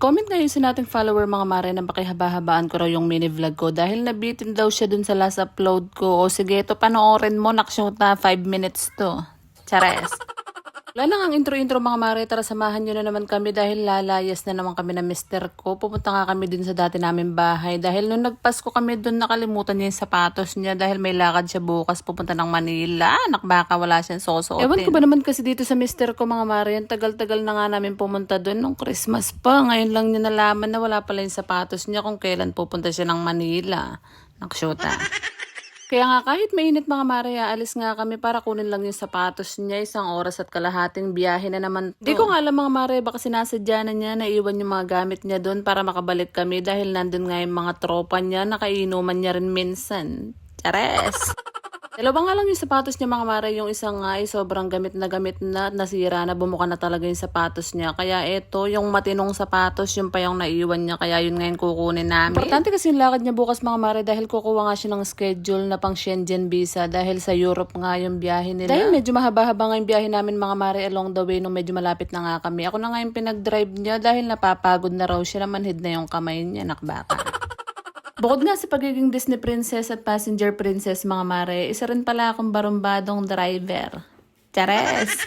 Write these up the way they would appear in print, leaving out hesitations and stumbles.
Comment ngayon sa nating follower mga mare na pakihaba-habaan ko raw yung mini vlog ko dahil nabitin daw siya dun sa last upload ko. O sige, ito panoorin mo, nakshoot na 5 minutes to. Chares. Wala lang ang intro-intro mga mare, tara samahan nyo na naman kami dahil lalayas na naman kami na mister ko. Pupunta nga kami dun sa dati namin bahay dahil nung nagpasko kami dun nakalimutan niya yung sapatos niya dahil may lakad siya bukas pupunta ng Manila. Anak baka wala siyang susuotin. Ewan ko ba naman kasi dito sa mister ko mga mare, yung tagal-tagal na nga namin pumunta dun nung Christmas pa. Ngayon lang niya nalaman na wala pala yung sapatos niya kung kailan pupunta siya ng Manila. Naksyota. Kaya nga kahit mainit mga mare, alis nga kami para kunin lang yung sapatos niya. 1 oras at kalahating biyahe na naman to. Di ko nga alam mga mare, baka sinasadya na niya na iwan yung mga gamit niya doon para makabalik kami dahil nandun nga yung mga tropa niya, nakainuman niya rin minsan. Chares! Dalawa nga lang yung sapatos niya mga mare, yung isang nga ay sobrang gamit na nasira na, bumuka na talaga yung sapatos niya. Kaya eto, yung matinong sapatos, yung pa yung naiwan niya, kaya yun ngayon kukunin namin. Importante kasi yung lakad niya bukas mga mare dahil kukuha nga siya ng schedule na pang Schengen visa dahil sa Europe nga yung biyahe nila. Dahil medyo mahaba-haba nga yung biyahe namin mga mare along the way nung medyo malapit na nga kami. Ako na nga yung pinag-drive niya dahil napapagod na raw siya, namanhid na yung kamay niya, nakbaka. Bukod nga sa pagiging Disney princess at passenger princess mga mare, isa rin pala akong barumbadong driver. Chares!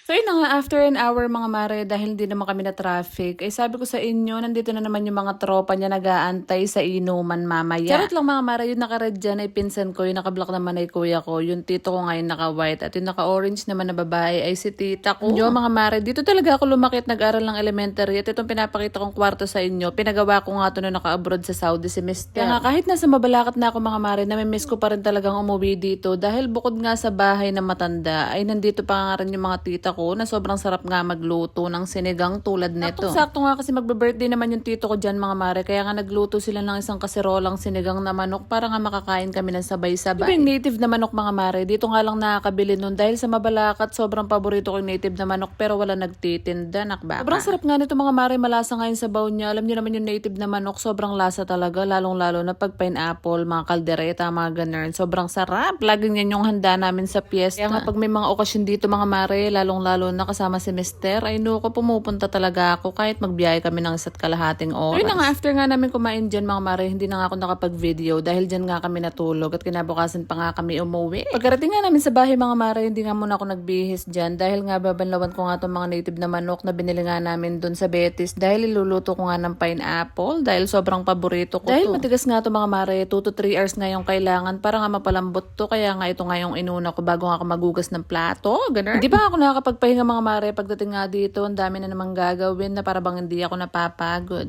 So yun na nga, after an hour mga mare, dahil hindi naman kami na traffic, ay sabi ko sa inyo, nandito na naman yung mga tropa niya nag-aantay sa inuman mamaya. Charot lang mga mare, yung naka-red dyan ay pinsan ko, yung naka-black naman ay kuya ko, yung tito ko ngayon naka-white, at yung naka-orange naman na babae ay si tita ko. Yo mga mare, dito talaga ako lumaki at nag-aral ng elementary, at itong pinapakita kong kwarto sa inyo, pinagawa ko nga ito nung naka-abroad sa Saudi semester. Kaya nga kahit nasa mabalakat na ako mga mare, namimiss ko pa rin talagang umuwi dito, dahil bukod nga sa bahay na matanda, ay nandito pa nga rin yung mga tita ko na sobrang sarap nga magluto ng sinigang tulad nito. Sakto nga kasi magbe-birthday naman yung tito ko dyan mga mare, kaya nga nagluto sila ng isang kaserolang sinigang na manok para nga makakain kami ng sabay-sabay. Yung native na manok mga mare, dito nga lang nakakabili nun dahil sa Mabalacat sobrang paborito ko yung native na manok pero wala nagtitinda, nakbaka. Sobrang sarap nga nito mga mare, malasa nga yung sabaw niya. Alam niyo naman yung native na manok, sobrang lasa talaga, lalong-lalo na pag pineapple, mga kaldereta, mga ganun. Sobrang sarap. Laging yan yung handa namin sa piyesta. Kaya nga pag may mga okasyon dito mga mare, lalong-lalo na kasama si Mister, ay nuko pumupunta talaga ako kahit magbiyahe kami ng 1.5 oras. Ayun na nga, after nga namin kumain dyan mga mare, hindi na nga ako nakapag-video dahil dyan nga kami natulog at kinabukasan pa nga kami umuwi. Pagkarating nga namin sa bahay mga mare, hindi nga muna ako nagbihis dyan dahil nga babanlawan ko nga itong mga native na manok na binili nga namin dun sa Betis dahil iluluto ko nga ng pineapple dahil sobrang paborito ko dahil to. Matigas nga to mga mare, 2 to 3 hours nga yung kailangan para nga mapalambot to, kaya nga ito nga yung inuna ko bago nga ako magugas ng plato, ganun. Hindi pa nga ako nakakapagpahinga mga mare, pagdating nga dito, ang dami na namang gagawin na para bang hindi ako napapagod.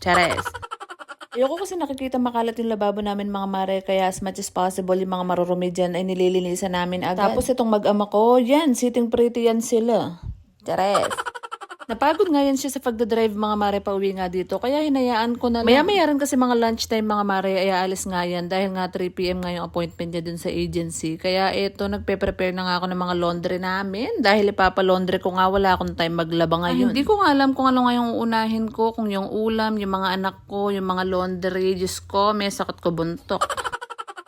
Chares! Ayoko kasi nakikita makalat yung lababo namin mga mare, kaya as much as possible yung mga marurumi dyan ay nililinisan namin agad. Tapos itong mag-ama ko, yan, sitting pretty yan sila. Chares! Napagod nga yan siya sa pagdadrive mga mare pauwi nga dito, kaya hinayaan ko na lang. Maya-maya rin kasi mga lunchtime mga mare ay aalis nga yan dahil nga 3 PM nga yung appointment niya dun sa agency. Kaya eto, nagpe-prepare na nga ako ng mga laundry namin dahil ipapa-laundry ko nga, wala akong time maglaba ngayon. Hindi ko nga alam kung ano nga yung uunahin ko, kung yung ulam, yung mga anak ko, yung mga laundry. Diyos ko, may sakit ko buntok.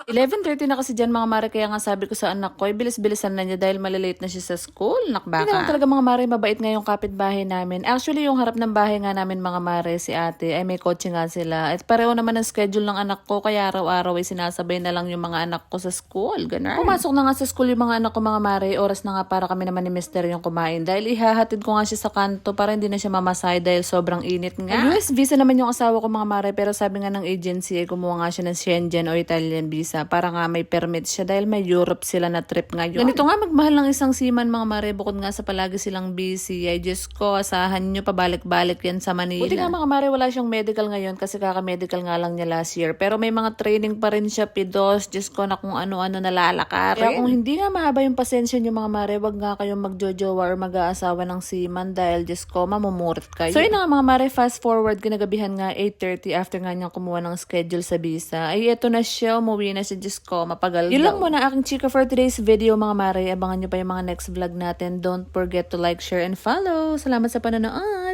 11:30 na kasi dyan mga mare, kaya nga sabi ko sa anak ko, bilis-bilisan na niya dahil malilate na siya sa school, nakbaka. Hindi naman talaga mga mare, mabait nga yung kapitbahay namin. Actually, yung harap ng bahay nga namin mga mare, si ate, ay may kotse nga sila. At pareho naman ang schedule ng anak ko, kaya araw-araw ay sinasabay na lang yung mga anak ko sa school, ganun. Pumasok na nga sa school yung mga anak ko mga mare, oras na nga para kami naman ni Mister yung kumain. Dahil ihahatid ko nga siya sa kanto para hindi na siya mamasay dahil sobrang init nga. US visa naman yung asawa ko mga mare, pero sabi nga ng agency ay kumuha nga siya ng Schengen o Italian visa para nga may permit siya dahil may Europe sila na trip ngayon. Ganito nga magmahal ng isang seaman mga mare, bukod nga sa palagi silang busy, ay Diyos ko, asahan nyo pabalik-balik yan sa Manila. Buti nga mga mare, wala siyang medical ngayon kasi kaka-medical nga lang niya last year, pero may mga training pa rin siya, pidos, Diyos ko, na kung ano-ano nalalakarin. Kaya kung hindi nga mahaba yung pasensya nyo mga mare, wag nga kayong magjojowa or mag-aasawa ng seaman dahil Diyos ko, mamumurit kayo. So yun nga mga mare, fast forward, kinagabihan nga 8:30 after nga niyang kumuha ng schedule sa visa, ay eto na siya, umuwi na siya, Diyos ko, mapagal yun daw. Lang muna aking chika for today's video mga mare. Abangan nyo pa yung mga next vlog natin. Don't forget to like, share, and follow. Salamat sa panonood!